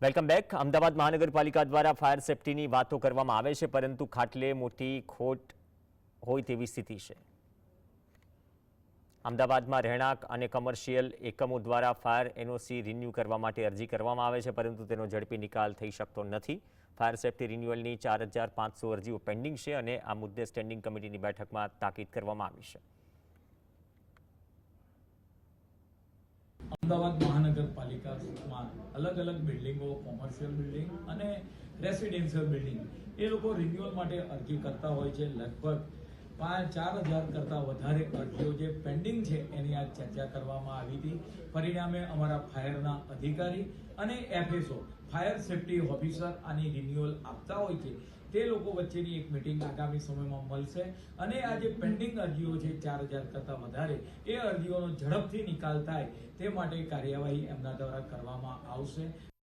Welcome back. Ahmedabad મહાનગરપાલિકા દ્વારા fire સેફટીની વાતો કરવામાં આવે છે, પરંતુ ખાટલે મોટી ખોટ હોય તેવી સ્થિતિ છે। અમદાવાદમાં રહેણાંક અને કમર્શિયલ એકમો દ્વારા ફાયર એનઓસી રિન્યૂ કરવા માટે અરજી કરવામાં આવે છે, પરંતુ તેનો ઝડપી નિકાલ થઈ શકતો નથી। ફાયર સેફટી રિન્યુઅલની 4500 અરજીઓ પેન્ડિંગ છે અને આ મુદ્દે સ્ટેન્ડિંગ કમિટીની બેઠકમાં તાકીદ કરવામાં આવી છે। અમદાવાદ મહાનગરપાલિકામાં અલગ અલગ બિલ્ડિંગો, કોમર્શિયલ બિલ્ડિંગ અને રેસિડેન્શિયલ બિલ્ડિંગ એ લોકો રિન્યુઅલ માટે અરજી કરતા હોય છે। લગભગ 4000 કરતાં વધારે અરજીઓ જે પેન્ડિંગ છે એની આ ચર્ચા કરવામાં આવી હતી। પરિણામે અમારા ફાયરના અધિકારી અને એફએસઓ ફાયર સેફટી ઓફિસર આની રિન્યુઅલ આપતા હોય છે તે લોકો વચ્ચેની એક મીટિંગ આગામી સમયમાં મળશે અને આ જે પેન્ડિંગ અરજીઓ છે 4000 કરતાં વધારે એ અરજીઓનો ઝડપથી નિકાલ થાય તે માટે કાર્યવાહી એમના દ્વારા કરવામાં આવશે।